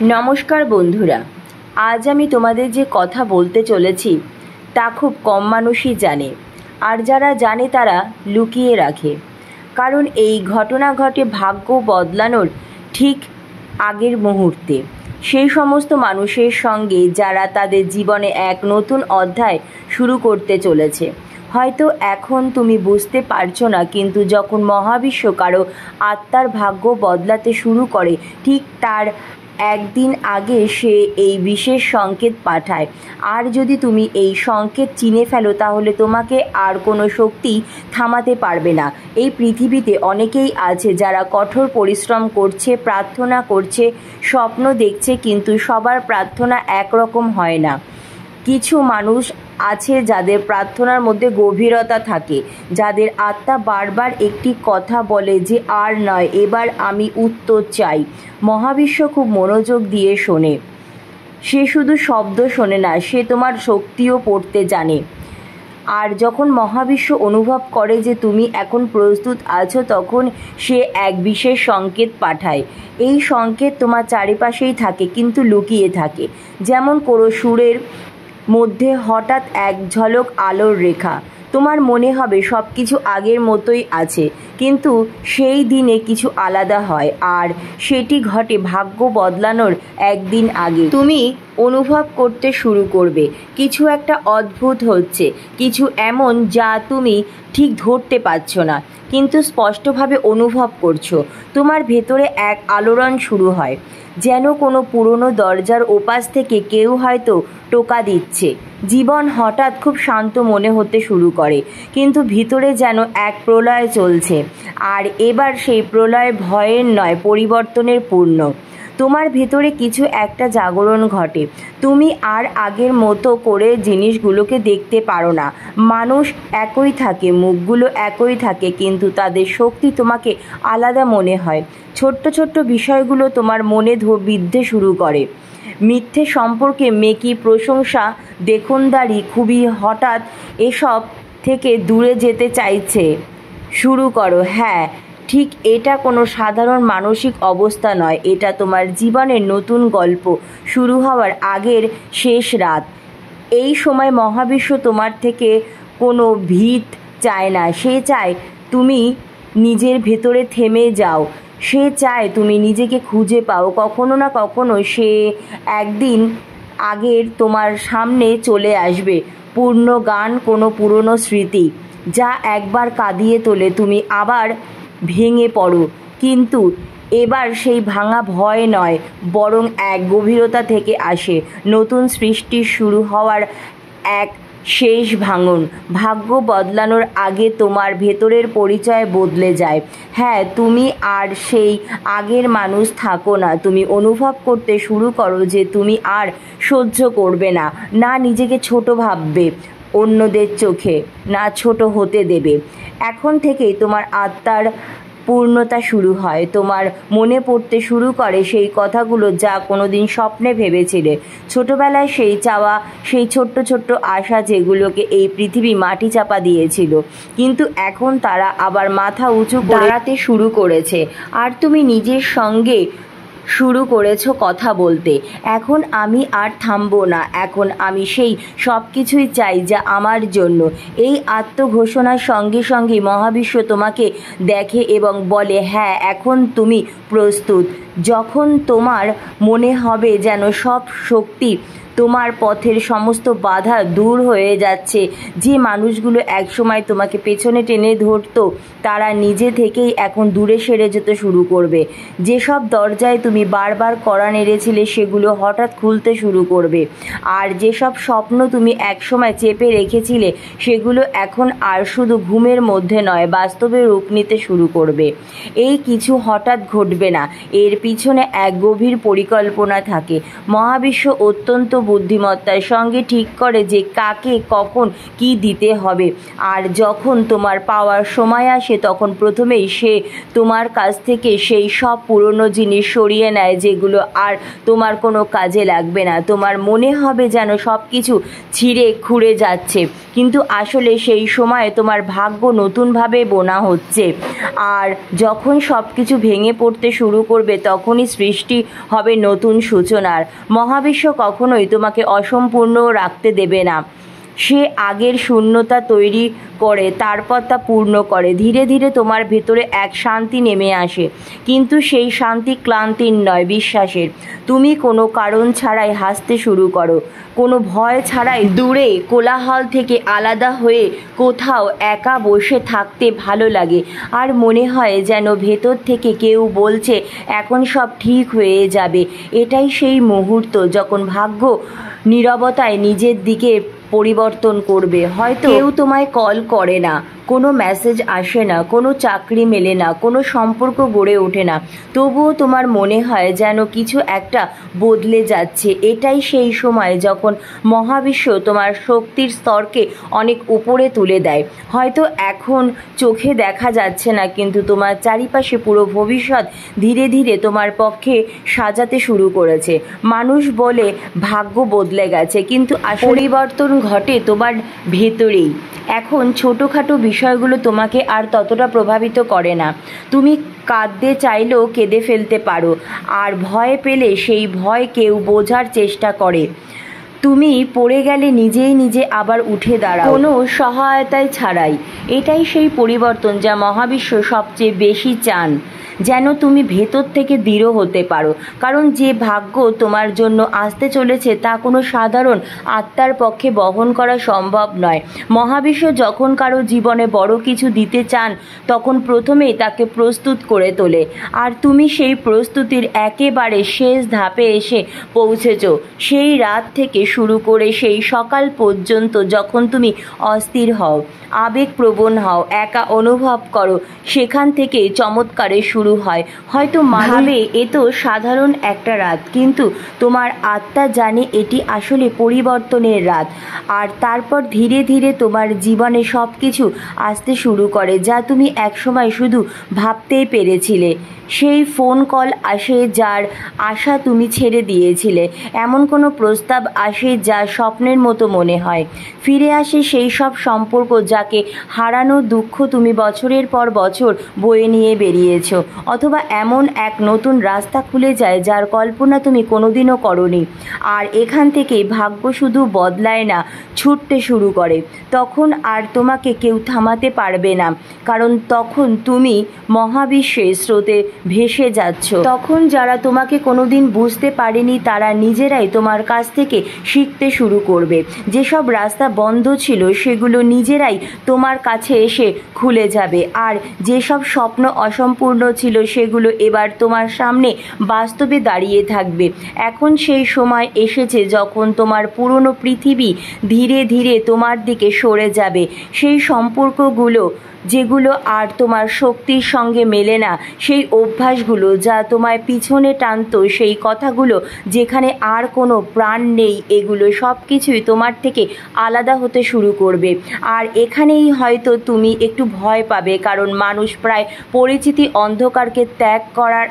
নমস্কার বন্ধুরা, আজ আমি তোমাদের যে কথা বলতে চলেছি তা খুব কম মানুষই জানে, আর যারা জানে তারা লুকিয়ে রাখে। কারণ এই ঘটনা ঘটে ভাগ্য বদলানোর ঠিক আগের মুহূর্তে, সেই সমস্ত মানুষের সঙ্গে যারা তাদের জীবনে এক নতুন অধ্যায় শুরু করতে চলেছে। হয়তো এখন তুমি বুঝতে পারছো না, কিন্তু যখন মহাবিশ্ব কারো আত্মার ভাগ্য বদলাতে শুরু করে ঠিক তার একদিন আগে সে এই বিশেষ সংকেত পাঠায়। আর যদি তুমি এই সংকেত চিনে ফেলো তাহলে তোমাকে আর কোনো শক্তি থামাতে পারবে না। এই পৃথিবীতে অনেকেই আছে যারা কঠোর পরিশ্রম করছে, প্রার্থনা করছে, স্বপ্ন দেখছে, কিন্তু সবার প্রার্থনা একরকম হয় না। কিছু মানুষ আছে যাদের প্রার্থনার মধ্যে গভীরতা থাকে, যাদের আত্মা বারবার একটি কথা বলে যে আর নয়, এবার আমি উত্তর চাই। মহাবিশ্ব খুব মনোযোগ দিয়ে শোনে। সে শুধু শব্দ শোনে না, সে তোমার শক্তিও পড়তে জানে। আর যখন মহাবিশ্ব অনুভব করে যে তুমি এখন প্রস্তুত আছো, তখন সে এক বিশেষ সংকেত পাঠায়। এই সংকেত তোমার চারিপাশেই থাকে, কিন্তু লুকিয়ে থাকে। যেমন কোনো সুরের মধ্যে হঠাৎ এক ঝলক আলোর রেখা। তোমার মনে হবে সব কিছু আগের মতোই আছে, কিন্তু সেই দিনে কিছু আলাদা হয়, আর সেটি ঘটে ভাগ্য বদলানোর একদিন আগে। তুমি অনুভব করতে শুরু করবে কিছু একটা অদ্ভুত হচ্ছে, কিছু এমন যা তুমি ঠিক ধরতে পারছো না, কিন্তু স্পষ্টভাবে অনুভব করছো। তোমার ভেতরে এক আলোড়ন শুরু হয়, যেন কোনো পুরনো দরজার ওপাশ থেকে কেউ হয়তো টোকা দিচ্ছে। জীবন হঠাৎ খুব শান্ত মনে হতে শুরু করে, কিন্তু ভিতরে যেন এক প্রলয় চলছে। আর এবার সেই প্রলয় ভয়ের নয়, পরিবর্তনের পূর্ণ। তোমার ভেতরে কিছু একটা জাগরণ ঘটে। তুমি আর আগের মতো করে জিনিসগুলোকে দেখতে পারো না। মানুষ একই থাকে, মুখগুলো একই থাকে, কিন্তু তাদের শক্তি তোমাকে আলাদা মনে হয়। ছোট্ট ছোট্ট বিষয়গুলো তোমার মনে বিঁধতে শুরু করে। মিথ্যে সম্পর্কে মেকি প্রশংসা, দেখনদারি, খুবই হঠাৎ এসব থেকে দূরে যেতে চাইছে শুরু করো। হ্যাঁ, ঠিক, এটা কোনো সাধারণ মানসিক অবস্থা নয়, এটা তোমার জীবনের নতুন গল্প শুরু হওয়ার আগের শেষ রাত। এই সময় মহাবিশ্ব তোমার থেকে কোনো ভিত চায় না, সে চায় তুমি নিজের ভেতরে থেমে যাও। সে চায় তুমি নিজেকে খুঁজে পাও। কখনো না কখনো সে একদিন আগের তোমার সামনে চলে আসবে পূর্ণ গান, কোনো পুরনো স্মৃতি যা একবার কাঁদিয়ে তোলে, তুমি আবার ভেঙে পড়ো। কিন্তু এবার সেই ভাঙা ভয় নয়, বরং এক গভীরতা থেকে আসে নতুন সৃষ্টি শুরু হওয়ার এক শেষ ভাঙন। ভাগ্য বদলানোর আগে তোমার ভেতরের পরিচয় বদলে যায়। হ্যাঁ, তুমি আর সেই আগের মানুষ থাকো না। তুমি অনুভব করতে শুরু করো যে তুমি আর সহ্য করবে না, না নিজেকে ছোট ভাববে অন্যদের চোখে, না ছোট হতে দেবে। এখন থেকেই তোমার আত্মার পূর্ণতা শুরু হয়। তোমার মনে পড়তে শুরু করে সেই কথাগুলো যা কোনোদিন স্বপ্নে ভেবেছিলে। ছোটবেলায় সেই চাওয়া, সেই ছোট্ট ছোট্ট আশা যেগুলোকে এই পৃথিবী মাটি চাপা দিয়েছিল, কিন্তু এখন তারা আবার মাথা উঁচু দাঁড়াতে শুরু করেছে। আর তুমি নিজের সঙ্গে শুরু করেছো কথা বলতে, এখন আমি আর থামবো না, এখন আমি সেই সব কিছুই চাই যা আমার জন্য। এই আত্মঘোষণার সঙ্গে সঙ্গে মহাবিশ্ব তোমাকে দেখে এবং বলে, হ্যাঁ, এখন তুমি প্রস্তুত। যখন তোমার মনে হবে যেন সব শক্তি, তোমার পথের সমস্ত বাধা দূর হয়ে যাচ্ছে, যে মানুষগুলো একসময় তোমাকে পেছনে টেনে ধরতো তারা নিজে থেকেই এখন দূরে সরে যেতে শুরু করবে। যেসব দরজায় তুমি বারবার কড়া নেড়েছিলে সেগুলো হঠাৎ খুলতে শুরু করবে। আর যেসব স্বপ্ন তুমি একসময় চেপে রেখেছিলে সেগুলো এখন আর শুধু ঘুমের মধ্যে নয়, বাস্তবে রূপ নিতে শুরু করবে। এই কিছু হঠাৎ ঘটবে না, এর পিছনে এক গভীর পরিকল্পনা থাকে। মহাবিশ্ব অত্যন্ত বুদ্ধিমত্তার সঙ্গে ঠিক করে যে কাকে কখন কি দিতে হবে। আর যখন তোমার পাওয়ার সময় আসে তখন প্রথমেই সে তোমার কাছ থেকে সেই সব পুরনো জিনিস সরিয়ে নেয় যেগুলো আর তোমার কোনো কাজে লাগবে না। তোমার মনে হবে যেন সব কিছু ছিঁড়ে খুঁড়ে যাচ্ছে, কিন্তু আসলে সেই সময় তোমার ভাগ্য নতুনভাবে বোনা হচ্ছে। আর যখন সব কিছু ভেঙে পড়তে শুরু করবে তখনই সৃষ্টি হবে নতুন সূচনার। মহাবিশ্ব কখনোই তোমাকে অসম্পূর্ণ রাখতে দেবে না। সে আগের শূন্যতা তৈরি করে তারপর তা পূর্ণ করে। ধীরে ধীরে তোমার ভেতরে এক শান্তি নেমে আসে, কিন্তু সেই শান্তি ক্লান্তির নয়, বিশ্বাসের। তুমি কোনো কারণ ছাড়াই হাসতে শুরু করো, কোনো ভয় ছাড়াই। দূরে কোলাহল থেকে আলাদা হয়ে কোথাও একা বসে থাকতে ভালো লাগে, আর মনে হয় যেন ভেতর থেকে কেউ বলছে এখন সব ঠিক হয়ে যাবে। এটাই সেই মুহূর্ত যখন ভাগ্য নীরবতায় নিজের দিকে পরিবর্তন করবে। হয়তো কেউ তোমায় কল করে না, কোনো মেসেজ আসে না, কোনো চাকরি মেলে না, কোনো সম্পর্ক গড়ে ওঠে না, তবুও তোমার মনে হয় যেন কিছু একটা বদলে যাচ্ছে। এটাই সেই সময় যখন মহাবিশ্ব তোমার শক্তির স্তরকে অনেক উপরে তুলে দেয়। হয়তো এখন চোখে দেখা যাচ্ছে না, কিন্তু তোমার চারিপাশে পুরো ভবিষ্যৎ ধীরে ধীরে তোমার পক্ষে সাজাতে শুরু করেছে। মানুষ বলে ভাগ্য বদলে গেছে, কিন্তু পরিবর্তন ঘটে তোমার ভেতরেই। এখন ছোটোখাটো বিষয়গুলো তোমাকে আর ততটা প্রভাবিত করে না। তুমি কাঁদতে চাইলেও কেঁদে ফেলতে পারো, আর ভয় পেলে সেই ভয় কেউ বোঝার চেষ্টা করে। তুমি পড়ে গেলে নিজেই নিজে আবার উঠে দাঁড়াও, কোনো সহায়তায় ছাড়াই। এটাই সেই পরিবর্তন যা মহাবিশ্ব সবচেয়ে বেশি চান, যেন তুমি ভেতর থেকে দৃঢ় হতে পারো। কারণ যে ভাগ্য তোমার জন্য আসতে চলেছে তা কোনো সাধারণ আত্মার পক্ষে বহন করা সম্ভব নয়। মহাবিশ্ব যখন কারো জীবনে বড় কিছু দিতে চান তখন প্রথমেই তাকে প্রস্তুত করে তোলে, আর তুমি সেই প্রস্তুতির একেবারে শেষ ধাপে এসে পৌঁছেছ। সেই রাত থেকে শুরু করে সেই সকাল পর্যন্ত যখন তুমি অস্থির হও, আবেগপ্রবণ হও, একা অনুভব করো, সেখান থেকেই চমৎকারের শুরু হয়। হয়তো ভাবে এ তো সাধারণ একটা রাত, কিন্তু তোমার আত্মা জানে এটি আসলে পরিবর্তনের রাত। আর তারপর ধীরে ধীরে তোমার জীবনে সব কিছু আসতে শুরু করে যা তুমি একসময় শুধু ভাবতেই পেরেছিলে। সেই ফোন কল আসে যার আশা তুমি ছেড়ে দিয়েছিলে, এমন কোনো প্রস্তাব আসে যা স্বপ্নের মতো মনে হয়। ফিরে আসে সেই সব সম্পর্ক যাকে হারানোর দুঃখ তুমি বছরের পর বছর বয়ে নিয়ে বেরিয়েছ। অথবা এমন এক নতুন রাস্তা খুলে যায় যার কল্পনা তুমি কোনোদিনও করনি। আর এখান থেকেই ভাগ্য শুধু বদলায় না, ছুটতে শুরু করে। তখন আর তোমাকে কেউ থামাতে পারবে না, কারণ তখন তুমি মহাবিশ্বের স্রোতে ভেসে যাচ্ছ। তখন যারা তোমাকে কোনোদিন বুঝতে পারেনি তারা নিজেরাই তোমার কাছ থেকে শিখতে শুরু করবে। যেসব রাস্তা বন্ধ ছিল সেগুলো নিজেরাই তোমার কাছে এসে খুলে যাবে, আর যেসব স্বপ্ন অসম্পূর্ণ ছিল সেগুলো এবার তোমার সামনে বাস্তবে দাঁড়িয়ে থাকবে। এখন সেই সময় এসেছে যখন তোমার পুরনো পৃথিবী ধীরে ধীরে তোমার দিকে সরে যাবে। সেই সম্পর্কগুলো যেগুলো আর তোমার শক্তির সঙ্গে মেলে না, সেই অভ্যাসগুলো যা তোমায় পিছনে টানতো, সেই কথাগুলো যেখানে আর কোনো প্রাণ নেই, এগুলো সব কিছুই তোমার থেকে আলাদা হতে শুরু করবে। আর এখানেই হয়তো তুমি একটু ভয় পাবে, কারণ মানুষ প্রায় পরিচিতি অন্ধকারকে ত্যাগ করার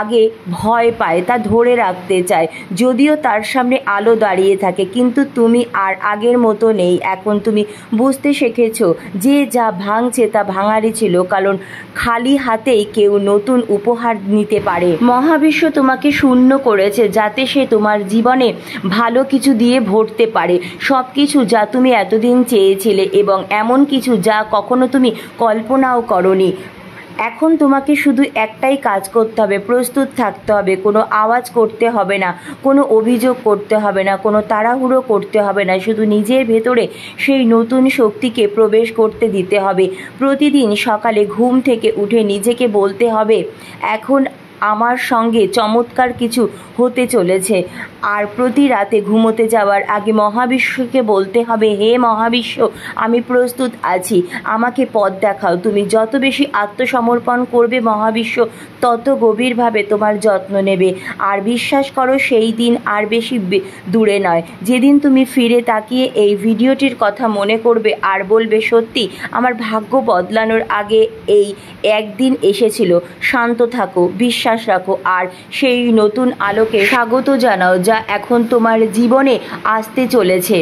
আগে ভয় পায়, তা ধরে রাখতে চায় যদিও তার সামনে আলো দাঁড়িয়ে থাকে। কিন্তু তুমি আর আগের মতো নেই। এখন তুমি বুঝতে শিখেছো যে যা ভাঙছে তা ভাঙারই ছিল, কারণ খালি হাতেই কেউ নতুন উপহার নিতে পারে। মহাবিশ্ব তোমাকে শূন্য করেছে যাতে সে তোমার জীবনে ভালো কিছু দিয়ে ভরতে পারে, সব কিছু যা তুমি এতদিন চেয়েছিলে, এবং এমন কিছু যা কখনো তুমি কল্পনাও করনি। এখন তোমাকে শুধু একটাই কাজ করতে হবে, প্রস্তুত থাকতে হবে। কোনো আওয়াজ করতে হবে না, কোনো অভিযোগ করতে হবে না, কোনো তাড়াহুড়ো করতে হবে না। শুধু নিজের ভেতরে সেই নতুন শক্তিকে প্রবেশ করতে দিতে হবে। প্রতিদিন সকালে ঘুম থেকে উঠে নিজেকে বলতে হবে, এখন আমার সঙ্গে চমৎকার কিছু হতে চলেছে। আর প্রতি রাতে ঘুমোতে যাওয়ার আগে মহাবিশ্বকে বলতে হবে, হে মহাবিশ্ব, আমি প্রস্তুত আছি, আমাকে পথ দেখাও। তুমি যত বেশি আত্মসমর্পণ করবে মহাবিশ্ব তত গভীরভাবে তোমার যত্ন নেবে। আর বিশ্বাস করো, সেই দিন আর বেশি দূরে নয় যেদিন তুমি ফিরে তাকিয়ে এই ভিডিওটির কথা মনে করবে আর বলবে, সত্যি আমার ভাগ্য বদলানোর আগে এই একদিন এসেছিল। শান্ত থাকো, বিশ্বাস রাখো আর সেই নতুন আলোকে স্বাগত জানাও যা এখন তোমার জীবনে আসতে চলেছে।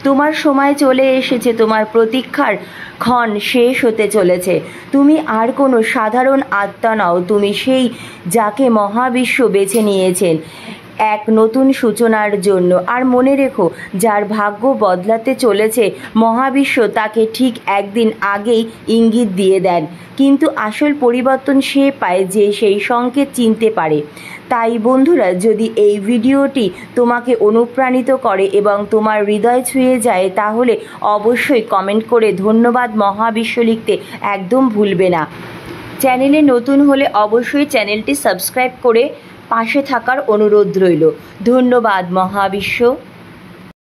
তোমার সময় চলে এসেছে, তোমার প্রতীক্ষার ক্ষণ শেষ হতে চলেছে। তুমি আর কোনো সাধারণ আত্মা নও, তুমি সেই যাকে মহাবিশ্ব বেছে নিয়েছেন এক নতুন সূচনার জন্য। আর মনে রেখো, যার ভাগ্য বদলাতে চলেছে মহাবিশ্ব তাকে ঠিক একদিন আগেই ইঙ্গিত দিয়ে দেন, কিন্তু আসল পরিবর্তন সে পায় যে সেই সংকেত চিনতে পারে। তাই বন্ধুরা, যদি এই ভিডিওটি তোমাকে অনুপ্রাণিত করে এবং তোমার হৃদয় ছুঁয়ে যায় তাহলে অবশ্যই কমেন্ট করে ধন্যবাদ মহাবিশ্ব লিখতে একদম ভুলবে না। চ্যানেলে নতুন হলে অবশ্যই চ্যানেলটি সাবস্ক্রাইব করে পাশে থাকার অনুরোধ রইল। ধন্যবাদ মহাবিশ্ব।